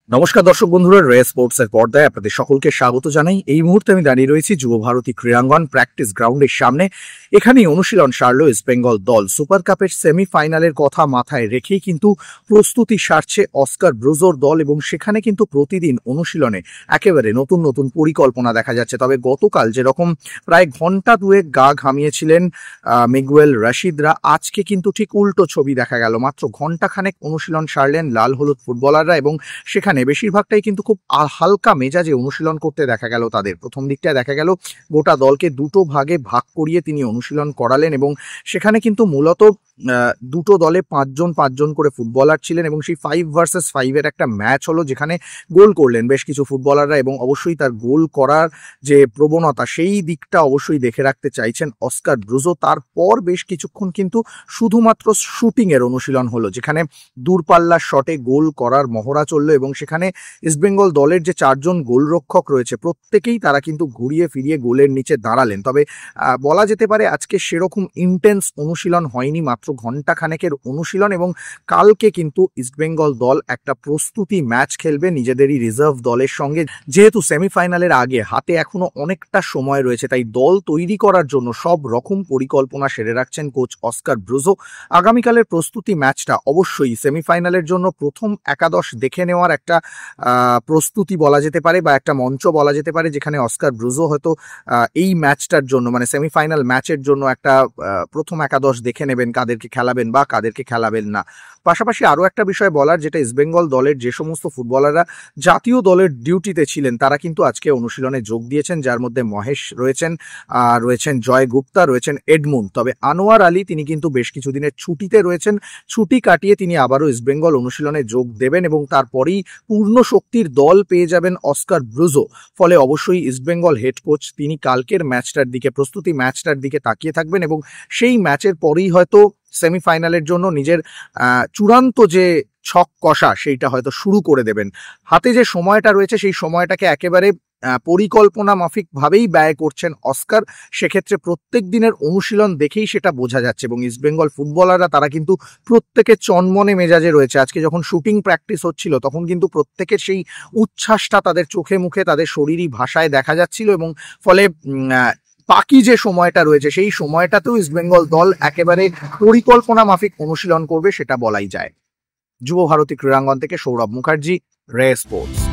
নমস্কার দর্শক বন্ধুরা, রে স্পোর্টস এর পর্দায় আপনাদের সকলকে স্বাগত জানাই। এই মুহূর্তে আমি দাঁড়িয়ে রয়েছি যুব ভারতী ক্রীড়াঙ্গন প্র্যাকটিস গ্রাউন্ডের সামনে। এখানেই অনুশীলন সারল ইস্ট বেঙ্গল দল। সুপার কাপের সেমিফাইনালের কথা মাথায় রেখেই কিন্তু প্রস্তুতি সারছে অস্কার ব্রুজোর দল, এবং সেখানে কিন্তু প্রতিদিন অনুশীলনে একেবারে নতুন নতুন পরিকল্পনা দেখা যাচ্ছে। তবে গতকাল যেরকম প্রায় ঘন্টা দুয়েক গা ঘামিয়েছিলেন মিগুয়েল রশিদরা, আজকে কিন্তু ঠিক উল্টো ছবি দেখা গেল। মাত্র ঘন্টাখানেক অনুশীলন সারলেন লাল হলুদ ফুটবলাররা, এবং সেখানে বেশিরভাগটাই কিন্তু খুব হালকা মেজাজে অনুশীলন করতে দেখা গেল তাদের। প্রথম দিকটায় দেখা গেল গোটা দলকে দুটো ভাগে ভাগ করিয়ে তিনি অনুশীলন করালেন, এবং সেখানে কিন্তু মূলত দুটো দলে পাঁচজন করে ফুটবলার ছিলেন, এবং সেই 5 ভার্সেস 5 একটা ম্যাচ হলো, যেখানে গোল করলেন বেশ কিছু ফুটবলাররা, এবং অবশ্যই তার গোল করার যে প্রবণতা সেই দিকটা অবশ্যই দেখে রাখতে চাইছেন অস্কার ব্রুজো। তারপর বেশ কিছুক্ষণ কিন্তু শুধুমাত্র শুটিং এর অনুশীলন হলো, যেখানে দূরপাল্লার শটে গোল করার মহড়া চললো, এবং সেখানে ইস্টবেঙ্গল দলের যে 4 জন গোলরক্ষক রয়েছে প্রত্যেকেই তারা কিন্তু ঘুরিয়ে ফিরিয়ে গোলের নিচে দাঁড়ালেন। তবে বলা যেতে পারে আজকে সেরকম ইন্টেন্স অনুশীলন হয়নি, মাত্র ঘন্টা খানেকের অনুশীলন। এবং কালকে কিন্তু ইস্টবেঙ্গল দল একটা প্রস্তুতি ম্যাচ খেলবে নিজেদেরই রিজার্ভ দলের সঙ্গে। যেহেতু সেমিফাইনালের আগে হাতে এখনো অনেকটা সময় রয়েছে, তাই দল তৈরি করার জন্য সব রকম পরিকল্পনা সেরে রাখছেন কোচ অস্কার ব্রুজো। আগামীকালের প্রস্তুতি ম্যাচটা অবশ্যই সেমিফাইনালের জন্য প্রথম একাদশ দেখে নেওয়ার একটা প্রস্তুতি বলা যেতে পারে, বা একটা মঞ্চ বলা যেতে পারে, যেখানে অস্কার ব্রুজো হয়তো এই ম্যাচটার জন্য মানে সেমিফাইনাল ম্যাচের জন্য একটা প্রথম একাদশ দেখে নেবেন, কাদেরকে খেলাবেন বা কাদেরকে খেলাবেন না। পাশাপাশি আরও একটা বিষয় বলার, যেটা ইস্টবেঙ্গল দলের যে সমস্ত ফুটবলাররা জাতীয় দলের ডিউটিতে ছিলেন তারা কিন্তু আজকে অনুশীলনে যোগ দিয়েছেন, যার মধ্যে মহেশ রয়েছেন জয় গুপ্তা, রয়েছেন এডমুন্ড। তবে আনোয়ার আলী তিনি কিন্তু বেশ কিছুদিনের ছুটিতে রয়েছেন, ছুটি কাটিয়ে তিনি আবারও ইস্টবেঙ্গল অনুশীলনে যোগ দেবেন, এবং তারপরেই পূর্ণ শক্তির দল পেয়ে যাবেন অস্কার ব্রুজো। ফলে অবশ্যই ইস্টবেঙ্গল হেড কোচ তিনি কালকের ম্যাচটার দিকে, প্রস্তুতি ম্যাচটার দিকে তাকিয়ে থাকবেন, এবং সেই ম্যাচের পরেই হয়তো সেমিফাইনালের জন্য নিজের চূড়ান্ত যে ছক কষা সেইটা হয়তো শুরু করে দেবেন। হাতে যে সময়টা রয়েছে সেই সময়টাকে একেবারে পরিকল্পনা মাফিক ভাবেই ব্যয় করছেন অস্কার। সেক্ষেত্রে প্রত্যেক দিনের অনুশীলন দেখেই সেটা বোঝা যাচ্ছে, এবং ইস্টবেঙ্গল ফুটবলাররা তারা কিন্তু প্রত্যেকে চনমনে মেজাজে রয়েছে। আজকে যখন শুটিং প্র্যাকটিস হচ্ছিল তখন কিন্তু প্রত্যেকের সেই উচ্ছ্বাসটা তাদের চোখে মুখে, তাদের শরীরী ভাষায় দেখা যাচ্ছিল, এবং ফলে বাকি যে সময়টা রয়েছে সেই সময়টাতেও ইস্টবেঙ্গল দল একেবারে পরিকল্পনা মাফিক অনুশীলন করবে, সেটা বলাই যায়। যুব ভারতী ক্রীড়াঙ্গন থেকে সৌরভ মুখার্জি, রে স্পোর্টস।